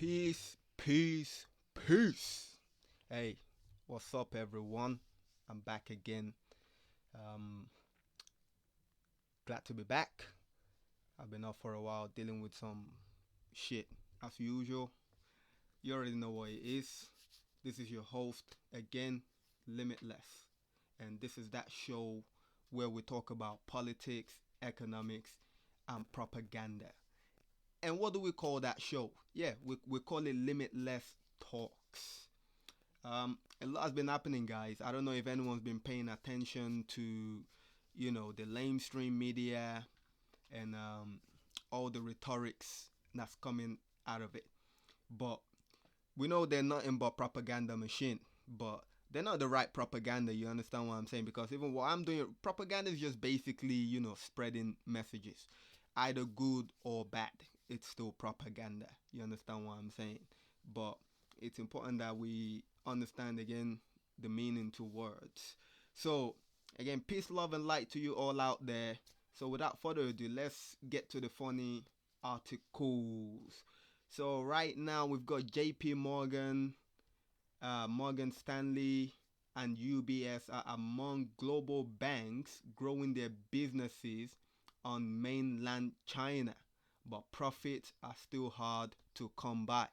Peace, peace, peace. Hey, what's up, everyone? I'm back again. Um, Glad to be back. I've been off for a while dealing with some shit as usual. You already know what it is. This is your host again, Limitless. And this is that show where we talk about politics, economics, and propaganda. And what do we call that show? Yeah, we call it Limitless Talks. A lot has been happening, guys. I don't know if anyone's been paying attention to, the lamestream media and all the rhetorics that's coming out of it. But we know they're nothing but propaganda machine. But they're not the right propaganda. You understand what I'm saying? Because even what I'm doing, propaganda is just basically, spreading messages, either good or bad. It's still propaganda. You understand what I'm saying? But it's important that we understand again the meaning to words. So again, peace, love, and light to you all out there. So without further ado, let's get to the funny articles. So right now we've got J.P. Morgan, Morgan Stanley, and UBS are among global banks growing their businesses on mainland China, but profits are still hard to come by.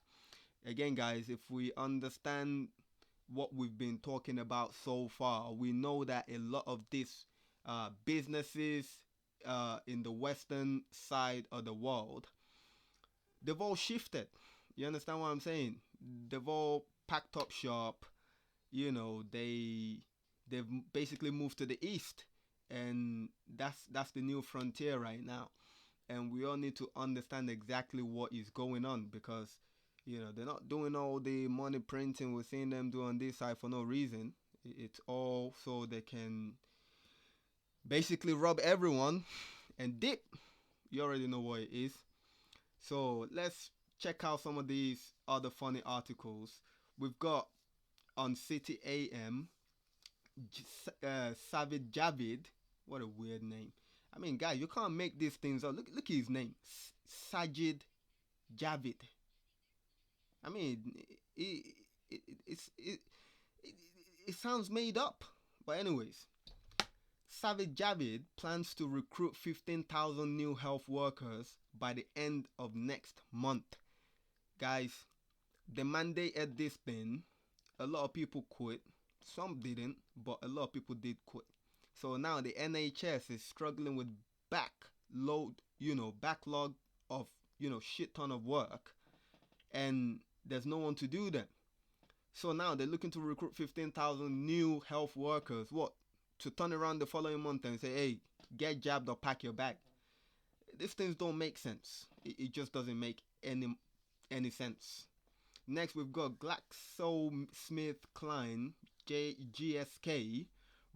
Again, guys, if we understand what we've been talking about so far, we know that a lot of these businesses in the western side of the world, they've all shifted. You understand what I'm saying? They've all packed up shop. They've basically moved to the east, and that's the new frontier right now. And we all need to understand exactly what is going on because they're not doing all the money printing we're seeing them do on this side for no reason. It's all so they can basically rob everyone and dip. You already know what it is. So let's check out some of these other funny articles. We've got on City AM, Savid Javid. What a weird name. I mean, guys, you can't make these things up. Look at his name, Sajid Javid. I mean, it, it, it's, it, it sounds made up. But anyways, Savage Javid plans to recruit 15,000 new health workers by the end of next month. Guys, the mandate at this thing, a lot of people quit. Some didn't, but a lot of people did quit. So now the NHS is struggling with backlog of, shit ton of work, and there's no one to do them. So now they're looking to recruit 15,000 new health workers. What? To turn around the following month and say, hey, get jabbed or pack your bag. These things don't make sense. It just doesn't make any sense. Next, we've got GlaxoSmithKline, GSK,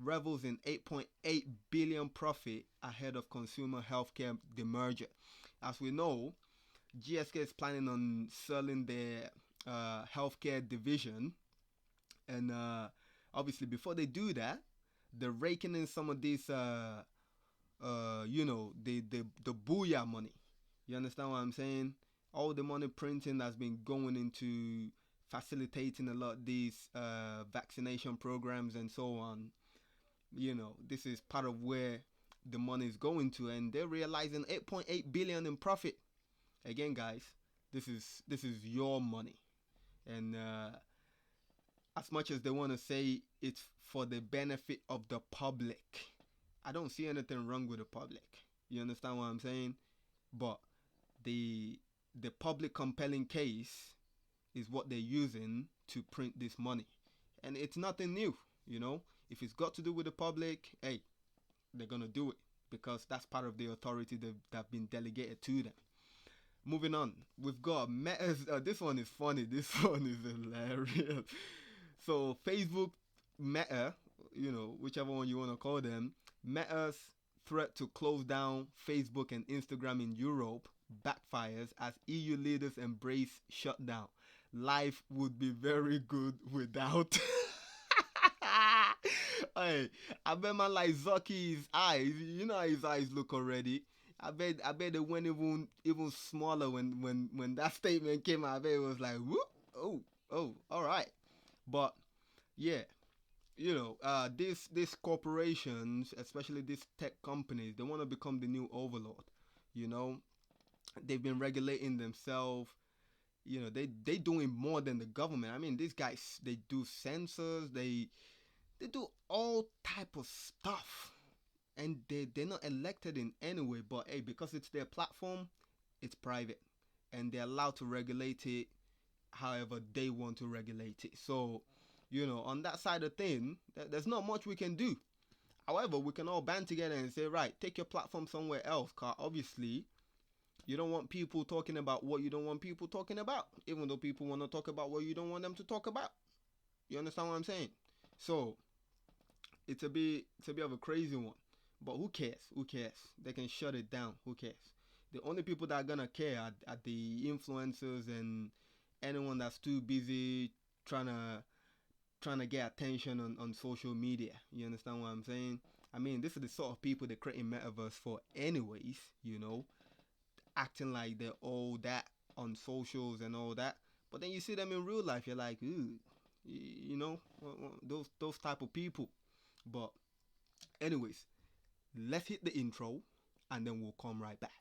revels in 8.8 billion profit ahead of consumer healthcare demerger. As we know, GSK is planning on selling their healthcare division, and obviously before they do that, they're raking in some of these, the booyah money. You understand what I'm saying? All the money printing that's been going into facilitating a lot of these vaccination programs and so on. This is part of where the money is going to, and they're realizing 8.8 billion in profit. Again, guys, this is your money, and as much as they want to say it's for the benefit of the public, I don't see anything wrong with the public. You understand what I'm saying? But the public compelling case is what they're using to print this money, and it's nothing new. If it's got to do with the public, hey, they're gonna do it because that's part of the authority that's been delegated to them. Moving on, we've got Meta's. This one is funny. This one is hilarious. So Facebook, Meta, whichever one you want to call them, Meta's threat to close down Facebook and Instagram in Europe backfires as EU leaders embrace shutdown. Life would be very good without. Hey, I bet man like Zucky's eyes. You know how his eyes look already. I bet it went even smaller when that statement came out. I bet it was like, whoop, oh, all right. But yeah, these corporations, especially these tech companies, they want to become the new overlord. You know, they've been regulating themselves. They doing more than the government. I mean, these guys, they do sensors, they do all type of stuff, and they're not elected in any way. But hey, because it's their platform, it's private, and they're allowed to regulate it however they want to regulate it. So, on that side of thing, there's not much we can do. However, we can all band together and say, right, take your platform somewhere else. Cause obviously, you don't want people talking about what you don't want people talking about, even though people want to talk about what you don't want them to talk about. You understand what I'm saying? So it's a bit of a crazy one. But who cares? Who cares? They can shut it down. Who cares? The only people that are gonna care are the influencers and anyone that's too busy trying to trying to get attention on social media. You understand what I'm saying? I mean, this is the sort of people they're creating metaverse for, anyways. Acting like they're all that on socials and all that. But then you see them in real life, you're like, ooh, those type of people. But anyways, let's hit the intro, and then we'll come right back.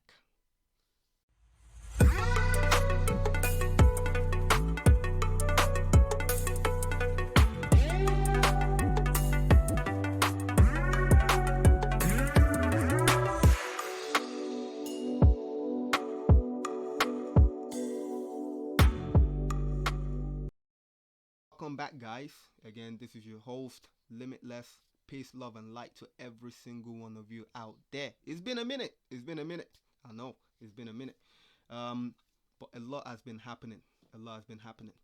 Welcome back, guys. Again, this is your host, Limitless. Peace, love, and light to every single one of you out there. It's been a minute. It's been a minute. I know it's been a minute. But a lot has been happening. A lot has been happening.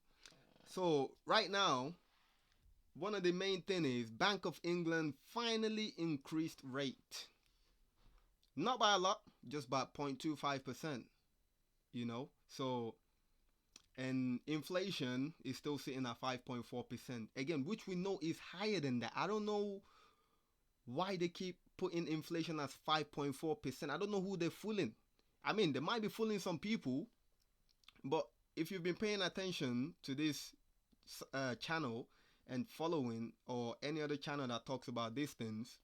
So right now, one of the main thing is Bank of England finally increased rate. Not by a lot, just by 0.25%. So and inflation is still sitting at 5.4%. Again, which we know is higher than that. I don't know why they keep putting inflation as 5.4%. I don't know who they're fooling. I mean, they might be fooling some people, but if you've been paying attention to this channel and following, or any other channel that talks about these things,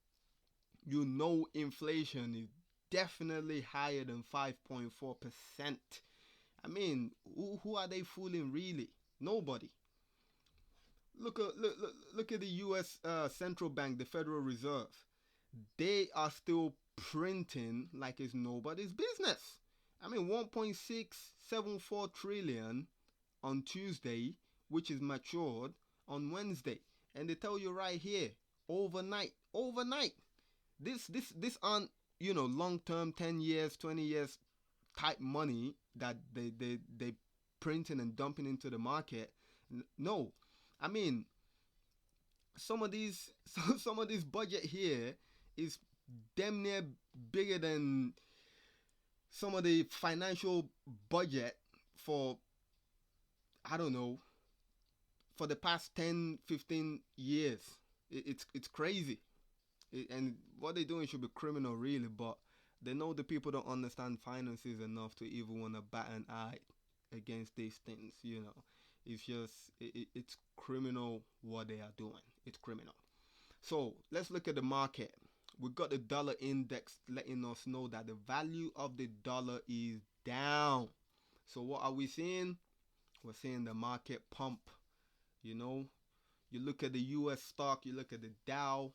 inflation is definitely higher than 5.4%. I mean, who are they fooling really? Nobody. Look at the U.S. Central Bank, the Federal Reserve. They are still printing like it's nobody's business. I mean, 1.674 trillion on Tuesday, which is matured on Wednesday, and they tell you right here, overnight. This aren't long term, 10 years, 20 years type money that they printing and dumping into the market. No, I mean, some of these some of this budget here is damn near bigger than some of the financial budget for, I don't know, for the past 10, 15 years. It's crazy. And what they're doing should be criminal, really, but they know the people don't understand finances enough to even want to bat an eye against these things. It's just it's criminal what they are doing. It's criminal. So let's look at the market. We got the dollar index letting us know that the value of the dollar is down. So what are we seeing? We're seeing the market pump. You look at the US stock, you look at the Dow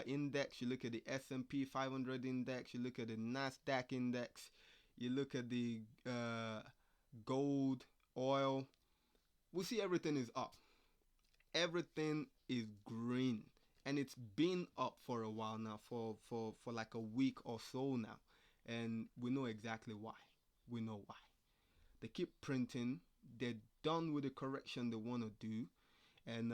index, you look at the S&P 500 index, you look at the Nasdaq index, you look at the gold, oil. We see everything is up. Everything is green, and it's been up for a while now, for like a week or so now, and we know exactly why. We know why. They keep printing. They're done with the correction they want to do, and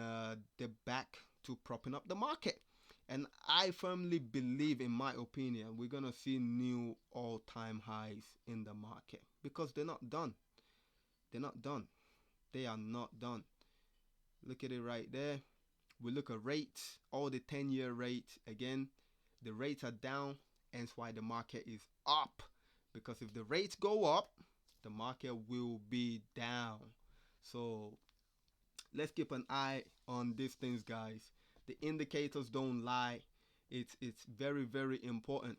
they're back to propping up the market. And I firmly believe, in my opinion, we're going to see new all-time highs in the market, because they're not done. They're not done. They are not done. Look at it right there. We look at rates, all the 10-year rates. Again, the rates are down. Hence why the market is up. Because if the rates go up, the market will be down. So let's keep an eye on these things, guys. The indicators don't lie. It's very very important.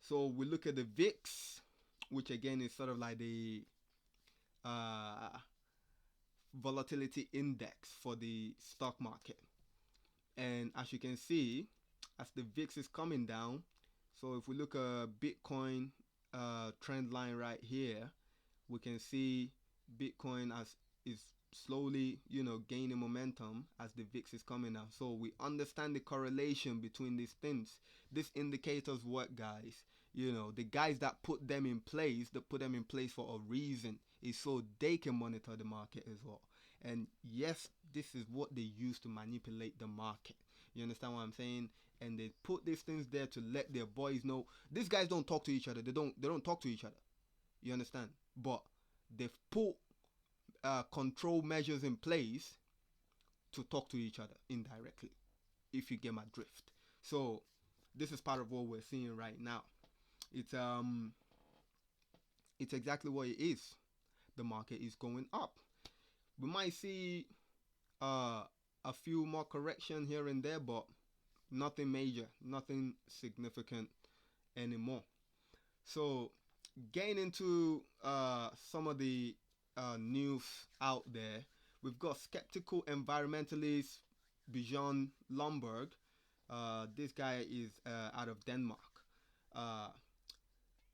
So we look at the VIX, which again is sort of like the uh, volatility index for the stock market. And as you can see, as the VIX is coming down, so if we look at Bitcoin trend line right here, we can see Bitcoin as is slowly, gaining momentum as the VIX is coming down. So we understand the correlation between these things. These indicators work, guys. The guys that put them in place, for a reason, is so they can monitor the market as well. And yes, this is what they use to manipulate the market. You understand what I'm saying? And they put these things there to let their boys know. These guys don't talk to each other. They don't talk to each other. You understand? But they've put control measures in place to talk to each other indirectly, if you get my drift. So this is part of what we're seeing right now. It's exactly what it is. The market is going up. We might see a few more correction here and there, but nothing major, nothing significant anymore. So getting into some of the news out there, we've got skeptical environmentalist Bjorn Lomborg. This guy is out of Denmark.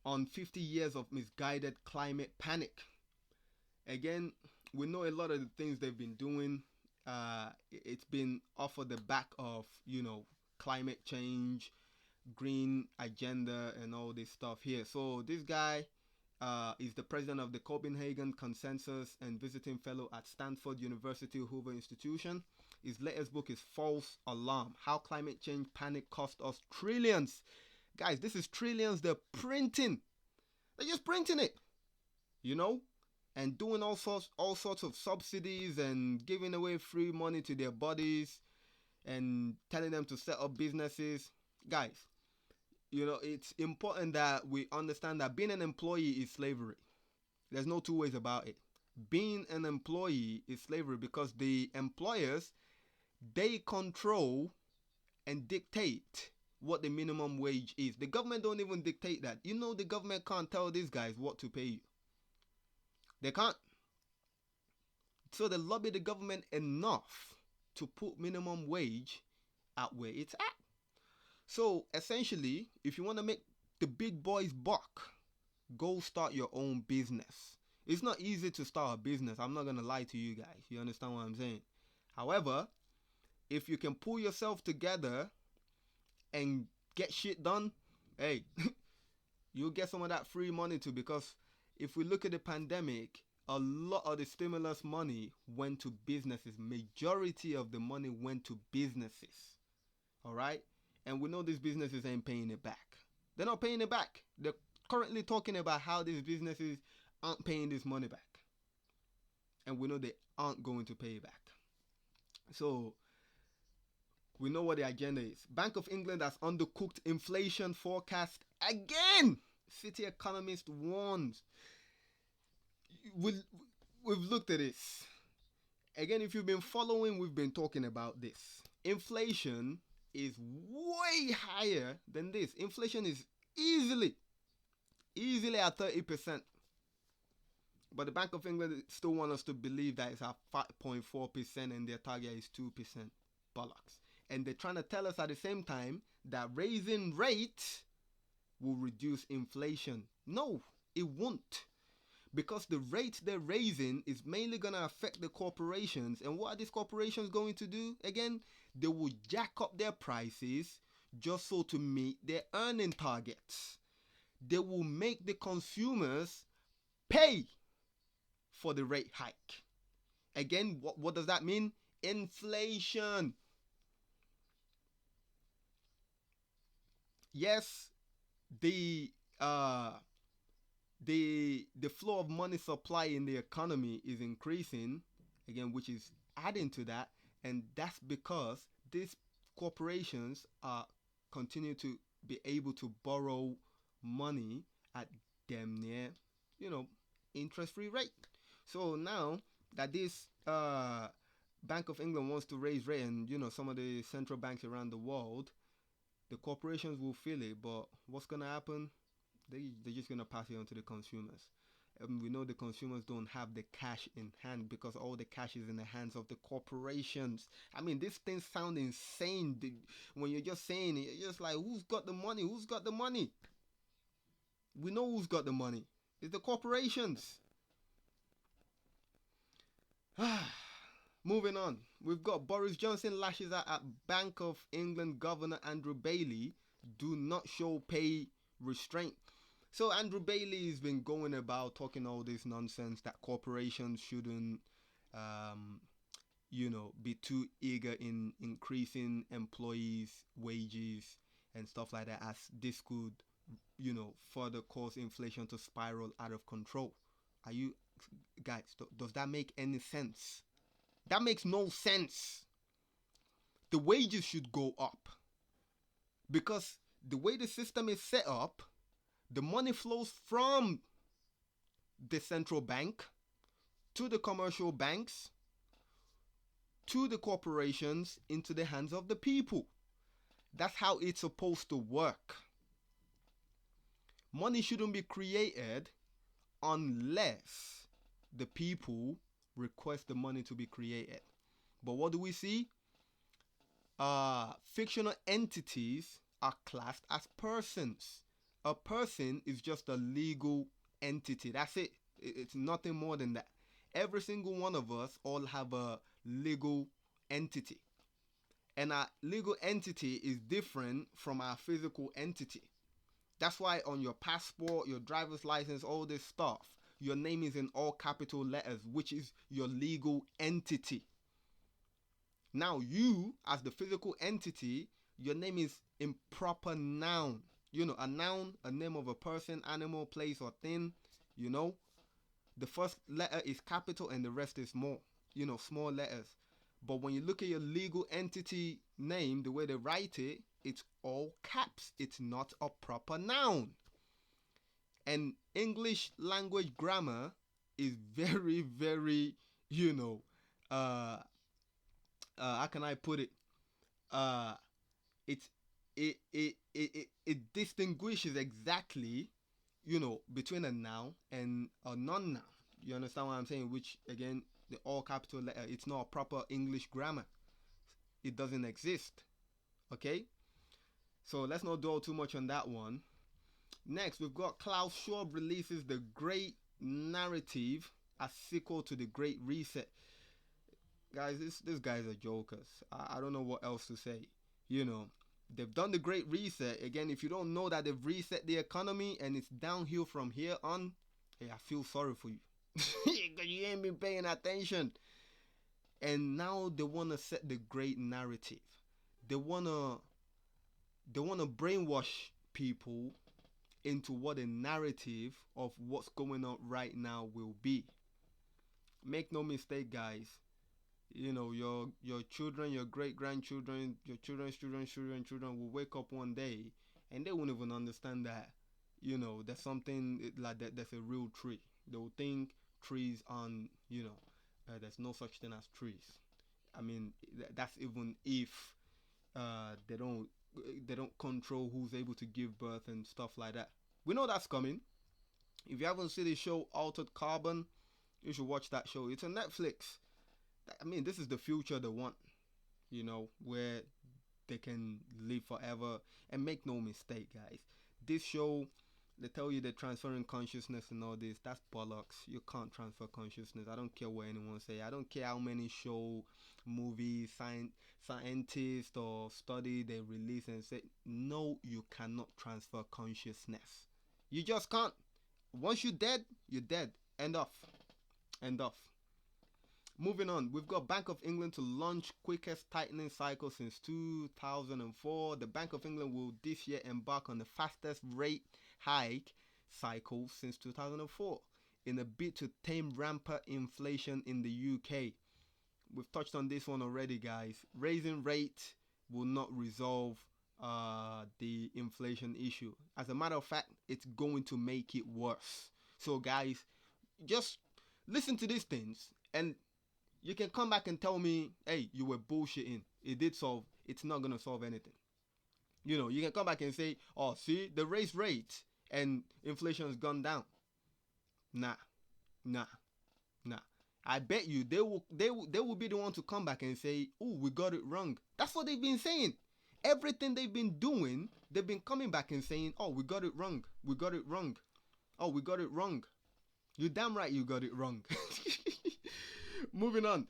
On 50 years of misguided climate panic. Again, we know a lot of the things they've been doing. It's been off of the back of, climate change, green agenda, and all this stuff here. So this guy is the president of the Copenhagen Consensus and visiting fellow at Stanford University Hoover Institution. His latest book is False Alarm: How Climate Change Panic Cost Us Trillions. Guys, this is trillions they're printing. They're just printing it, and doing all sorts of subsidies and giving away free money to their bodies and telling them to set up businesses. Guys, it's important that we understand that being an employee is slavery. There's no two ways about it. Being an employee is slavery because the employers, they control and dictate what the minimum wage is. The government don't even dictate that. The government can't tell these guys what to pay you. They can't. So they lobby the government enough to put minimum wage at where it's at. So essentially, if you want to make the big boys buck, go start your own business. It's not easy to start a business. I'm not going to lie to you guys. You understand what I'm saying? However, if you can pull yourself together and get shit done, hey, you'll get some of that free money too. Because if we look at the pandemic, a lot of the stimulus money went to businesses. Majority of the money went to businesses. All right? And we know these businesses ain't paying it back. They're not paying it back. They're currently talking about how these businesses aren't paying this money back. And we know they aren't going to pay it back. So we know what the agenda is. Bank of England has undercooked inflation forecast again. City economist warns. We've looked at this. Again, if you've been following, we've been talking about this. Inflation is way higher than this. Inflation is easily at 30%. But the Bank of England still want us to believe that it's at 5.4% and their target is 2%. Bollocks. And they're trying to tell us at the same time that raising rates will reduce inflation. No, it won't. Because the rate they're raising is mainly going to affect the corporations. And what are these corporations going to do? Again, they will jack up their prices just so to meet their earning targets. They will make the consumers pay for the rate hike. Again, what does that mean? Inflation. Yes, the flow of money supply in the economy is increasing, again, which is adding to that, and that's because these corporations are continue to be able to borrow money at damn near, you know, interest-free rate. So now that this Bank of England wants to raise rate, and some of the central banks around the world, the corporations will feel it. But what's gonna happen? They're just gonna pass it on to the consumers. We know the consumers don't have the cash in hand because all the cash is in the hands of the corporations. I mean, these things sound insane when you're just saying it. You're just like, who's got the money? Who's got the money? We know who's got the money. It's the corporations. Moving on. We've got Boris Johnson lashes out at Bank of England Governor Andrew Bailey. Do not show pay restraint. So Andrew Bailey has been going about talking all this nonsense that corporations shouldn't, be too eager in increasing employees' wages and stuff like that, as this could, further cause inflation to spiral out of control. Are you guys? Does that make any sense? That makes no sense. The wages should go up because the way the system is set up, the money flows from the central bank to the commercial banks to the corporations into the hands of the people. That's how it's supposed to work. Money shouldn't be created unless the people request the money to be created. But what do we see? Fictional entities are classed as persons. A person is just a legal entity. That's it. It's nothing more than that. Every single one of us all have a legal entity. And our legal entity is different from our physical entity. That's why on your passport, your driver's license, all this stuff, your name is in all capital letters, which is your legal entity. Now you, as the physical entity, your name is in proper noun. A noun, a name of a person, animal, place, or thing. The first letter is capital and the rest is small. Small letters. But when you look at your legal entity name, the way they write it, it's all caps. It's not a proper noun. And English language grammar is very, very, how can I put it? It's it distinguishes exactly, between a noun and a non-noun. You understand what I'm saying? Which again, the all capital letter, it's not a proper English grammar. It doesn't exist. Okay? So let's not dwell too much on that one. Next, we've got Klaus Schwab releases The Great Narrative, a sequel to The Great Reset. Guys, these guys are jokers. I don't know what else to say. They've done The Great Reset. Again, if you don't know that they've reset the economy and it's downhill from here on, hey, I feel sorry for you. Because you ain't been paying attention. And now they want to set the great narrative. They want to brainwash people into what a narrative of what's going on right now will be. Make no mistake, guys. Your children, your great grandchildren, your children's children will wake up one day and they won't even understand that there's something like that. There's a real tree. They will think trees on there's no such thing as trees. I mean, that's even if they don't control who's able to give birth and stuff like that. We know that's coming. If you haven't seen the show Altered Carbon, you should watch that show. It's on Netflix. I mean, this is the future they want, where they can live forever. And make no mistake, guys, this show, they tell you they're transferring consciousness and all this. That's bollocks. You can't transfer consciousness. I don't care what anyone say. I don't care how many movies, scientists or study they release and say, no, you cannot transfer consciousness. You just can't. Once you're dead, you're dead. End off. Moving on, we've got Bank of England to launch quickest tightening cycle since 2004. The Bank of England will this year embark on the fastest rate hike cycle since 2004 in a bid to tame rampant inflation in the UK. We've touched on this one already, guys. Raising rates will not resolve the inflation issue. As a matter of fact, it's going to make it worse. So, guys, just listen to these things, and you can come back and tell me, hey, you were bullshitting. It did solve. It's not gonna solve anything. You can come back and say, oh, see, the raised rate and inflation has gone down. Nah, nah, nah. I bet you they will be the one to come back and say, oh, we got it wrong. That's what they've been saying. Everything they've been doing, they've been coming back and saying, oh, we got it wrong. We got it wrong. Oh, we got it wrong. You damn right you got it wrong. Moving on.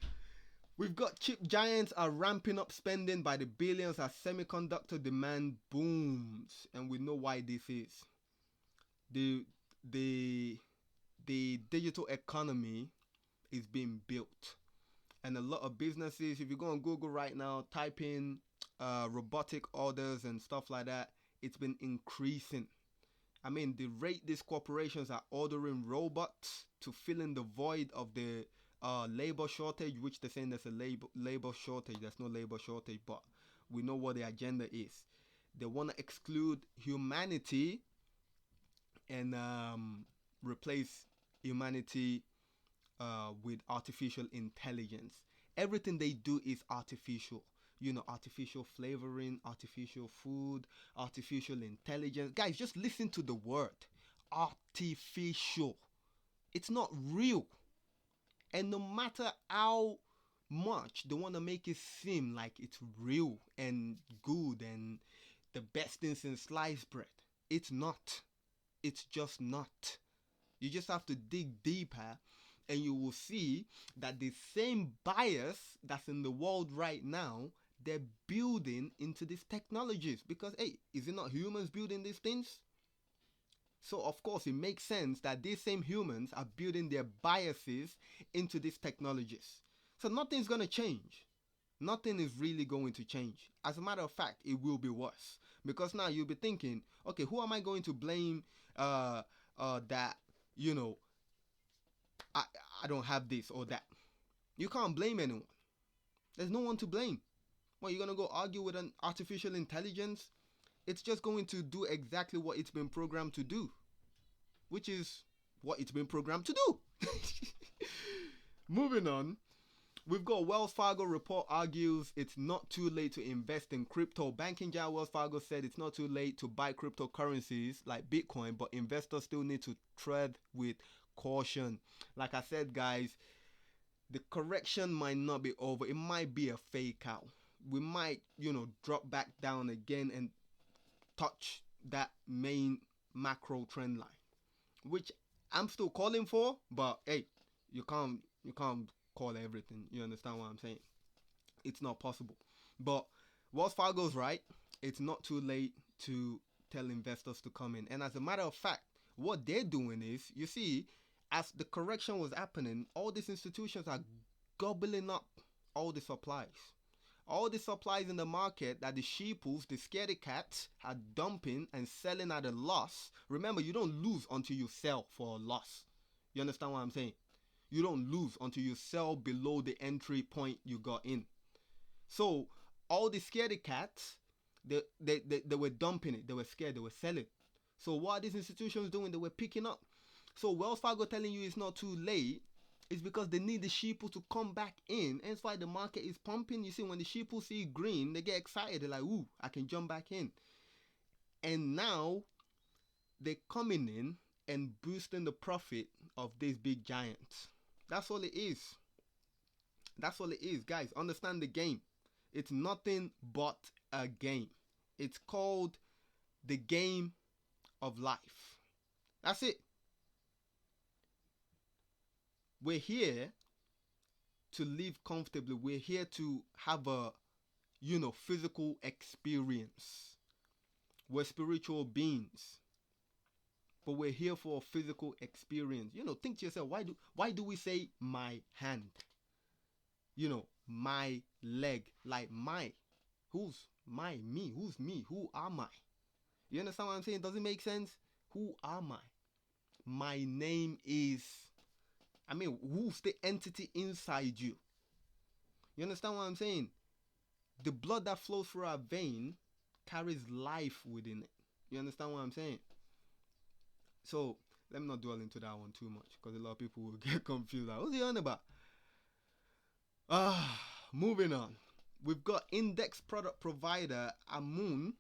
We've got chip giants are ramping up spending by the billions as semiconductor demand booms, and we know why this is. The the the digital economy is being built, and a lot of businesses. If you go on Google right now, type in robotic orders and stuff like that, it's been increasing. I mean, the rate these corporations are ordering robots to fill in the void of the labor shortage, which they're saying there's a labor shortage. There's no labor shortage, but we know what the agenda is. They want to exclude humanity and replace humanity with artificial intelligence. Everything they do is artificial. Artificial flavoring, artificial food, artificial intelligence. Guys, just listen to the word artificial. It's not real. And no matter how much they want to make it seem like it's real and good and the best things in sliced bread, it's not. It's just not. You just have to dig deeper and you will see that the same bias that's in the world right now, they're building into these technologies. Because, hey, is it not humans building these things? So, of course, it makes sense that these same humans are building their biases into these technologies. So, nothing's going to change. Nothing is really going to change. As a matter of fact, it will be worse. Because now you'll be thinking, okay, who am I going to blame that, I don't have this or that? You can't blame anyone. There's no one to blame. Well, you're going to go argue with an artificial intelligence? It's just going to do exactly what it's been programmed to do, which is what it's been programmed to do. Moving on, we've got Wells Fargo report argues it's not too late to invest in crypto. Banking giant Wells Fargo said it's not too late to buy cryptocurrencies like Bitcoin, but investors still need to tread with caution. Like I said, guys, the correction might not be over. It might be a fake out. We might, drop back down again and touch that main macro trend line, which I'm still calling for, but hey, you can't call everything. You understand what I'm saying? It's not possible. But Wells Fargo's right. It's not too late to tell investors to come in. And as a matter of fact, what they're doing is, you see, as the correction was happening, all these institutions are gobbling up all the supplies. All the supplies in the market that the sheeples, the scaredy cats, are dumping and selling at a loss. Remember, you don't lose until you sell for a loss. You understand what I'm saying? You don't lose until you sell below the entry point you got in. So, all the scaredy cats, they were dumping it. They were scared. They were selling. So, what are these institutions doing? They were picking up. So, Wells Fargo telling you it's not too late. It's because they need the sheeple to come back in. And that's why the market is pumping. You see, when the sheeple see green, they get excited. They're like, ooh, I can jump back in. And now, they're coming in and boosting the profit of these big giants. That's all it is. That's all it is. Guys, understand the game. It's nothing but a game. It's called the game of life. That's it. We're here to live comfortably. We're here to have a, physical experience. We're spiritual beings. But we're here for a physical experience. Think to yourself, why do we say my hand? My leg. Like my. Who's my? Me. Who's me? Who am I? You understand what I'm saying? Does it make sense? Who am I? My name is... who's the entity inside you? You understand what I'm saying? The blood that flows through our vein carries life within it. You understand what I'm saying? So let me not dwell into that one too much because a lot of people will get confused. Like, what's he on about? Moving on. We've got index product provider Amun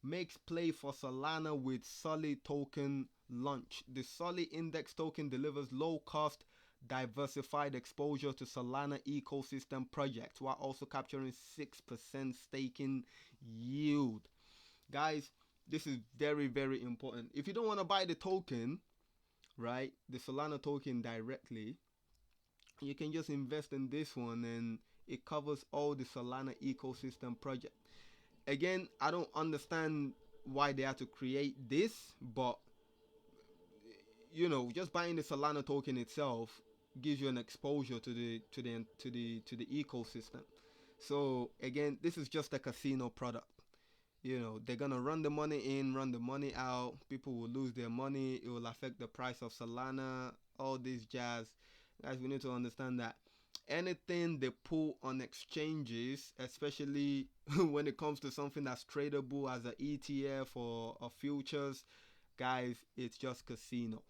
makes play for Solana with Solid token launch. The Solid index token delivers low cost, diversified exposure to Solana ecosystem projects while also capturing 6% staking yield. Guys, this is very, very important. If you don't want to buy the token, right, the Solana token directly, you can just invest in this one and it covers all the Solana ecosystem project. Again, I don't understand why they had to create this, but just buying the Solana token itself gives you an exposure to the ecosystem. So again, this is just a casino product. They're gonna run the money in, run the money out. People will lose their money. It will affect the price of Solana. All this jazz, guys. We need to understand that anything they pull on exchanges, especially when it comes to something that's tradable as an ETF or futures, guys, it's just casino.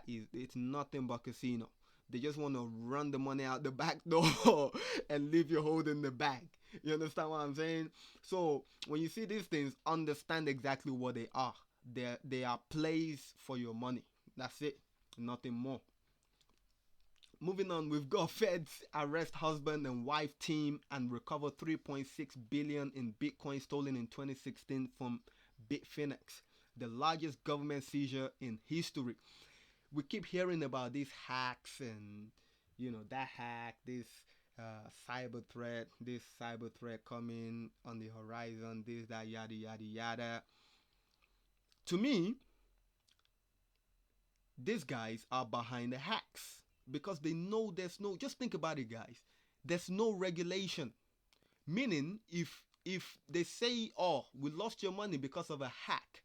It's nothing but casino. They just want to run the money out the back door and leave you holding the bag. You understand what I'm saying? So when you see these things, understand exactly what they are. They are plays for your money. That's it. Nothing more. Moving on, we've got feds arrest husband and wife team and recover 3.6 billion in Bitcoin stolen in 2016 from Bitfinex, the largest government seizure in history. We keep hearing about these hacks and that hack, this this cyber threat coming on the horizon, this, that, yada yada yada. To me, these guys are behind the hacks because they know just think about it, guys. There's no regulation. Meaning if they say, oh, we lost your money because of a hack,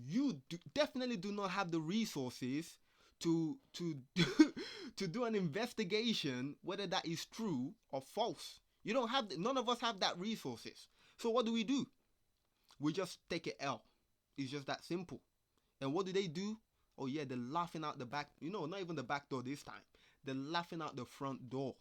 you definitely do not have the resources to to do an investigation whether that is true or false. You don't have none of us have that resources. So what do? We just take it L. It's just that simple. And what do? Oh yeah, they're laughing out the back. Not even the back door this time. They're laughing out the front door.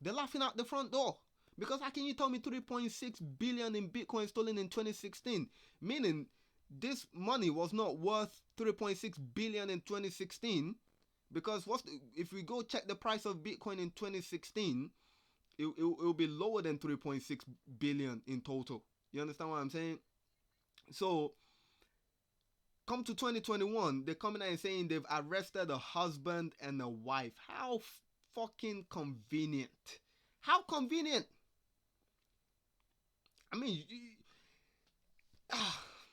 They're laughing out the front door. Because how can you tell me 3.6 billion in Bitcoin stolen in 2016? Meaning this money was not worth 3.6 billion in 2016, because if we go check the price of Bitcoin in 2016, it will be lower than 3.6 billion in total. You understand what I'm saying? So come to 2021, they're coming out and saying they've arrested a husband and a wife. How fucking convenient. How convenient. I mean,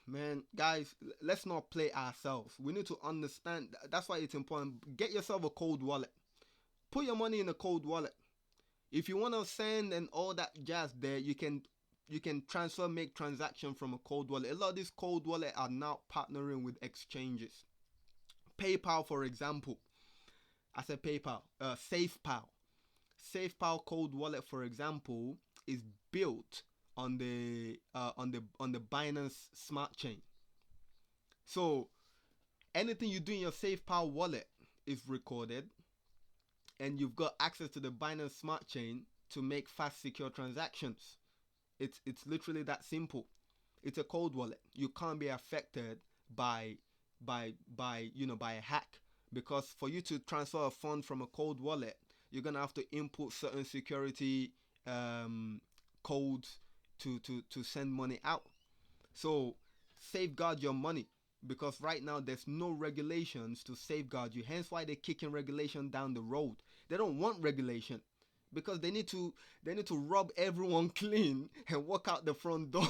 man, guys, let's not play ourselves. We need to understand. That's why it's important. Get yourself a cold wallet. Put your money in a cold wallet. If you want to send and all that jazz there, you can transfer, make transaction from a cold wallet. A lot of these cold wallets are now partnering with exchanges. PayPal, for example. I said PayPal. SafePal. SafePal cold wallet, for example, is built on the Binance Smart Chain. So anything you do in your SafePal wallet is recorded, and you've got access to the Binance Smart Chain to make fast, secure transactions. It's literally that simple. It's a cold wallet. You can't be affected by a hack, because for you to transfer a fund from a cold wallet, you're gonna have to input certain security codes to send money out. So safeguard your money, because right now there's no regulations to safeguard you. Hence why they're kicking regulation down the road. They don't want regulation because they need to rub everyone clean and walk out the front door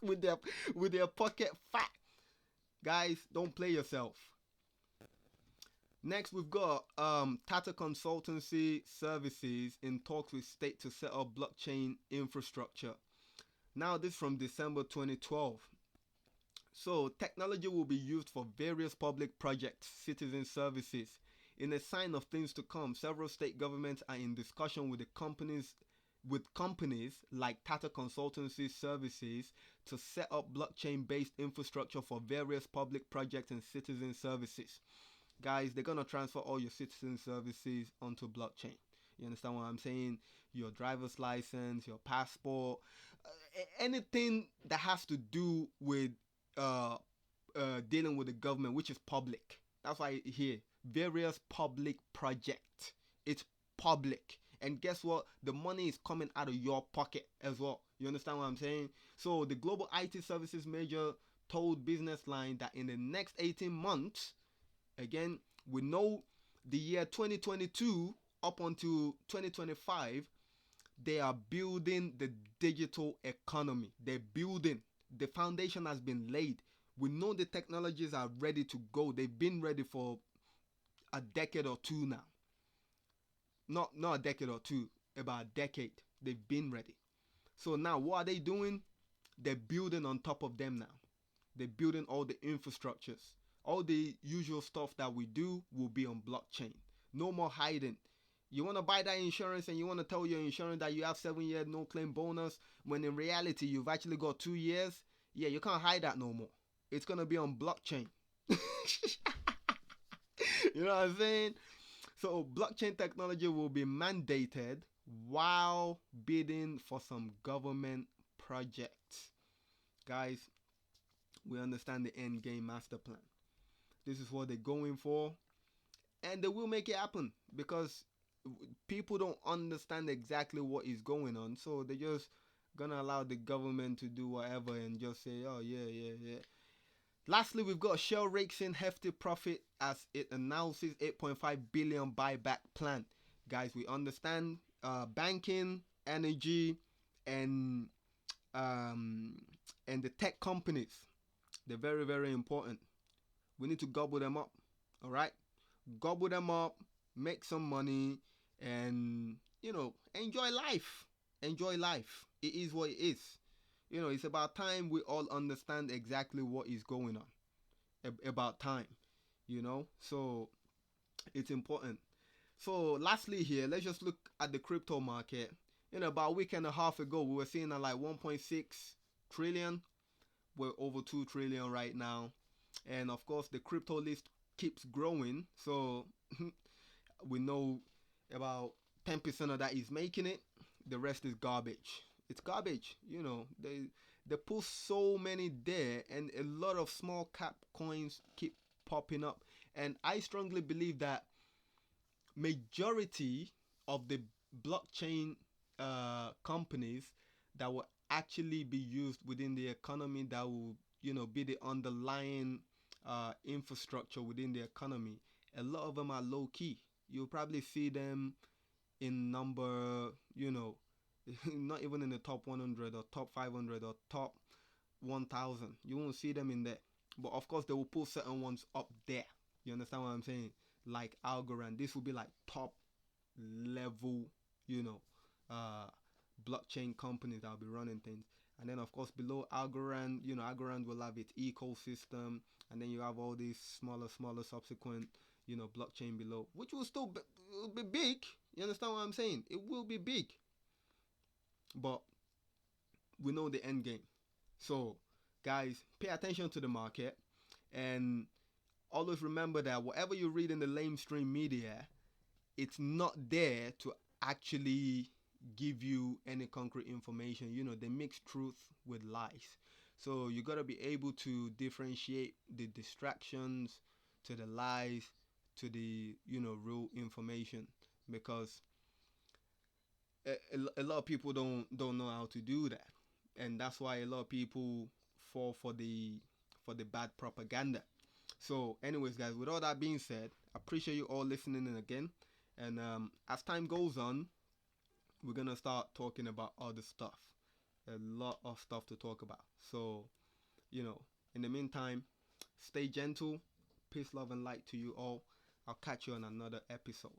with their pocket fat. Guys, don't play yourself. Next, we've got Tata Consultancy Services in talks with state to set up blockchain infrastructure. Now, this from December 2012. So, technology will be used for various public projects, citizen services. In a sign of things to come, several state governments are in discussion with the companies with companies like Tata Consultancy Services to set up blockchain based infrastructure for various public projects and citizen services. Guys, they're going to transfer all your citizen services onto blockchain. You understand what I'm saying? Your driver's license, your passport, anything that has to do with uh, dealing with the government, which is public. That's why here, various public projects. It's public. And guess what? The money is coming out of your pocket as well. You understand what I'm saying? So the global IT services major told Business Line that in the next 18 months, again, we know the year 2022 up until 2025, they are building the digital economy. They're building. The foundation has been laid. We know the technologies are ready to go. They've been ready for a decade or two now. Not a decade or two, about a decade. They've been ready. So now what are they doing? They're building on top of them now. They're building all the infrastructures. All the usual stuff that we do will be on blockchain. No more hiding. You want to buy that insurance and you want to tell your insurance that you have 7 year no claim bonus when in reality you've actually got 2 years. Yeah, you can't hide that no more. It's going to be on blockchain. You know what I'm saying? So blockchain technology will be mandated while bidding for some government projects. Guys, we understand the end game master plan. This is what they're going for, and they will make it happen because people don't understand exactly what is going on, so they're just gonna allow the government to do whatever and just say, oh yeah. Lastly, we've got Shell rakes in hefty profit as it announces 8.5 billion buyback plan. Guys, we understand banking, energy, and and the tech companies. They're very, very important. We need to gobble them up. All right, gobble them up, make some money, and enjoy life. Enjoy life. It is what it is. It's about time we all understand exactly what is going on. About time. So it's important. So lastly here, let's just look at the crypto market. About a week and a half ago, we were seeing at like 1.6 trillion. We're over 2 trillion right now. And of course, the crypto list keeps growing. So we know about 10% of that is making it. The rest is garbage. It's garbage. They put so many there, and a lot of small cap coins keep popping up. And I strongly believe that majority of the blockchain companies that will actually be used within the economy, that will be the underlying infrastructure within the economy, a lot of them are low key. You'll probably see them in number, not even in the top 100 or top 500 or top 1000. You won't see them in there. But of course, they will put certain ones up there. You understand what I'm saying? Like Algorand. This will be like top level, blockchain companies that will be running things. And then, of course, below Algorand, Algorand will have its ecosystem. And then you have all these smaller subsequent, blockchain below, which will still be big. You understand what I'm saying? It will be big. But we know the end game. So, guys, pay attention to the market. And always remember that whatever you read in the mainstream media, it's not there to actually give you any concrete information. They mix truth with lies. So you got to be able to differentiate the distractions to the lies to the real information, because a lot of people don't know how to do that, and that's why a lot of people fall for the bad propaganda. So anyways, guys, with all that being said, I appreciate you all listening in again, and as time goes on, we're gonna start talking about other stuff. A lot of stuff to talk about. So in the meantime, stay gentle. Peace, love, and light to you all. I'll catch you on another episode.